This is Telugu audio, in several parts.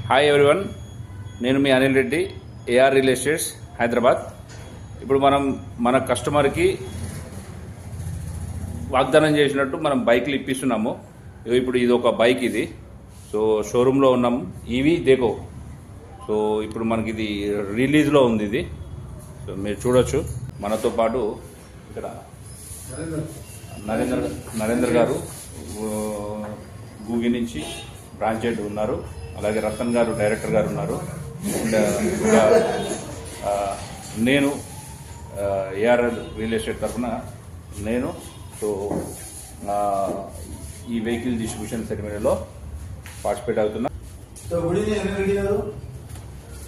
హాయ్ ఎవ్రీవన్, నేను మీ Anil Reddy, AR real estates Hyderabad. ఇప్పుడు మనం మన కస్టమర్కి వాగ్దానం చేసినట్టు మనం బైక్లు ఇప్పిస్తున్నాము. ఇప్పుడు ఇది ఒక బైక్, ఇది సో షోరూంలో ఉన్నాము. ఈవీ దేకో. సో ఇప్పుడు మనకి ఇది రిలీజ్లో ఉంది. ఇది సో మీరు చూడొచ్చు. మనతో పాటు ఇక్కడ నరేంద్ర గారు గూగి నుంచి బ్రాంచ్ హెడ్ ఉన్నారు. అలాగే రతన్ గారు డైరెక్టర్ గారు ఉన్నారు. నేను ఏఆర్ రియల్ ఎస్టేట్ తరఫున నేను సో ఈ వెహికల్ డిస్ట్రిబ్యూషన్ సెరమనీలో పార్టిసిపేట్ అవుతున్నా. So good evening Anil Reddy గారు.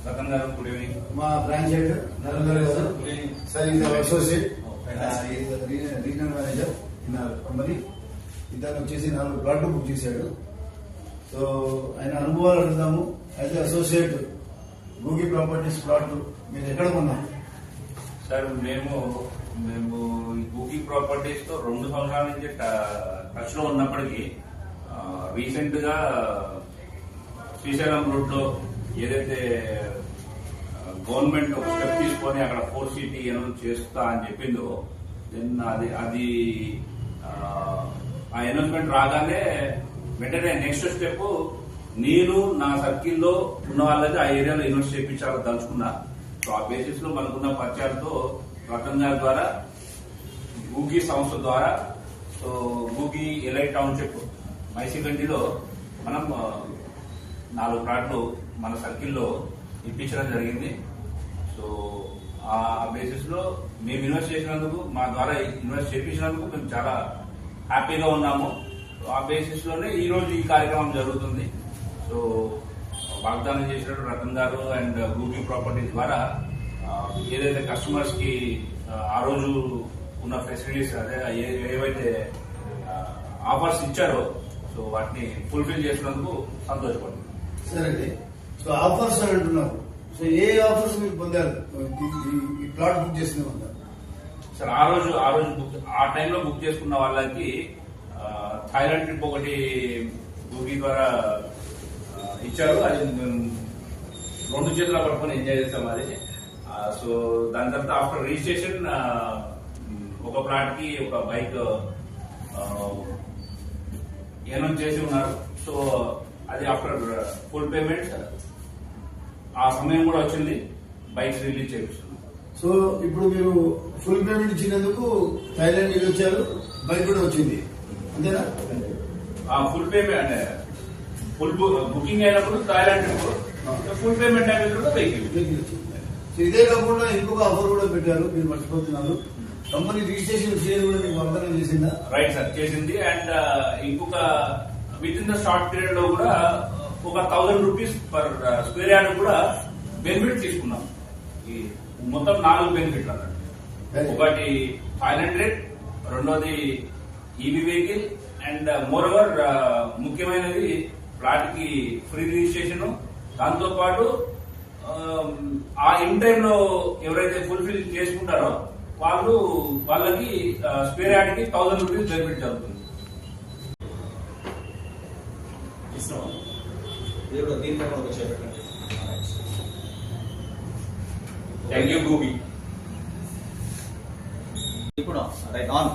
రతన్ గారు గుడ్ ఈవినింగ్. మా బ్రాంచ్ హెడ్ నరేంద్ర గారు. సార్ ఇది associate regional manager in company. ఇతను వచ్చేసి 4 ప్లాట్లు బుక్ చేశాడు. సో ఆయన అనుభవాలు అడుగుదాము. యాజ్ అసోసియేట్ గూగి ప్రాపర్టీస్ ప్లాట్లు మీరు ఎక్కడ కొన్నారు సార్? మేము ఈ గూగి ప్రాపర్టీస్ తో 2 సంవత్సరాల నుంచి టచ్ లో ఉన్నప్పటికీ రీసెంట్ గా శ్రీశైలం రోడ్ లో ఏదైతే గవర్నమెంట్ ఒక స్టెప్ తీసుకొని అక్కడ 4 సిటీ అనౌన్స్ చేస్తా అని చెప్పిందో, దెన్ అది ఆ అనౌన్స్మెంట్ రాగానే వెంటనే నెక్స్ట్ స్టెప్ నేను నా సర్కిల్లో ఉన్న వాళ్ళకి ఆ ఏరియాలో ఇన్వెస్ట్ చేయించాలని తలుచుకున్నా. సో ఆ బేసిస్ లో మనకున్న పరిచయాలతో రతన్ గారి ద్వారా గూగి సంస్థ ద్వారా సో గూగి ఎలైట్ టౌన్షిప్ మైసిగండిలో మనం 4 ప్లాట్లు మన సర్కిల్లో ఇప్పించడం జరిగింది. సో ఆ బేసిస్ లో మేము ఇన్వెస్ట్ చేసినందుకు, మా ద్వారా ఇన్వెస్ట్ చేయించినందుకు మేము చాలా హ్యాపీగా ఉన్నాము. ఆ బేసిస్ లోనే ఈ రోజు ఈ కార్యక్రమం జరుగుతుంది. సో వాగ్దానం చేసినట్టు రతన్ గారు అండ్ గూగి ప్రాపర్టీస్ ద్వారా ఏదైతే కస్టమర్స్ కి ఆ రోజు ఉన్న ఫెసిలిటీస్, అదే ఏవైతే ఆఫర్స్ ఇచ్చారో సో వాటిని ఫుల్ఫిల్ చేసినందుకు సంతోషపడుతున్నాం. సరే, సో ఆఫర్స్ అని అంటున్నారు. సో ఏ ఆఫర్స్ మీరు పొందారు ఈ ప్లాట్ బుక్ చేసిన సార్? ఆ టైంలో బుక్ చేసుకున్న వాళ్ళకి థాయిలాండ్ ట్రిప్ ఒకటి గూగి ద్వారా ఇచ్చారు. అది 2 చేతుల పట్టుకొని ఎంజాయ్ చేస్తాం అది. సో దాని తర్వాత ఆఫ్టర్ రిజిస్ట్రేషన్ ఒక ప్లాట్ కి ఒక బైక్ అనౌన్స్ చేసి ఉన్నారు. సో అది ఆఫ్టర్ ఫుల్ పేమెంట్ ఆ సమయం కూడా వచ్చింది, బైక్స్ రిలీజ్ చేస్తున్నారు. సో ఇప్పుడు మీరు ఫుల్ పేమెంట్ ఇచ్చినందుకు థాయిలాండ్ వెళ్ళి వచ్చారు, బైక్ కూడా వచ్చింది, అంతేనా? ఫుల్ పేమెంట్ అంటే ఫుల్ బుకింగ్ అయినప్పుడు థాయిలాండ్, ఫుల్ పేమెంట్ అయినప్పుడు వెహికల్. సో ఇదే కాకుండా ఇంకొక ఆఫర్ కూడా పెట్టారు, మీరు మర్చిపోతున్నారు. కంపెనీ రిజిస్ట్రేషన్ షేర్ కూడా మీకు వాగ్దానం చేసిందా? రైట్ సార్, చేసింది. అండ్ ఇంకొక with in the short period లో కూడా ఒక 1000 రూపీస్ పర్ స్క్వేర్ యార్డ్ కూడా బెనిఫిట్ తీసుకున్నాం. ఈ మొత్తం 4 బెనిఫిట్లు అన్నట్టు. ఒకటి థాయిలాండ్ రేట్, రెండోది EV vehicle, and more over ముఖ్యమైనది ప్లాట్ కి ఫ్రీ రిజిస్ట్రేషన్. దాంతో పాటు ఆ ఇన్ టైమ్ లో ఎవరైతే ఫుల్ఫిల్ చేసుకుంటారో వాళ్ళకి స్క్వేర్ యార్డ్ కి 1000 రూపీస్ బెనిఫిట్ జరుగుతుంది. Thank you Googi. Right on.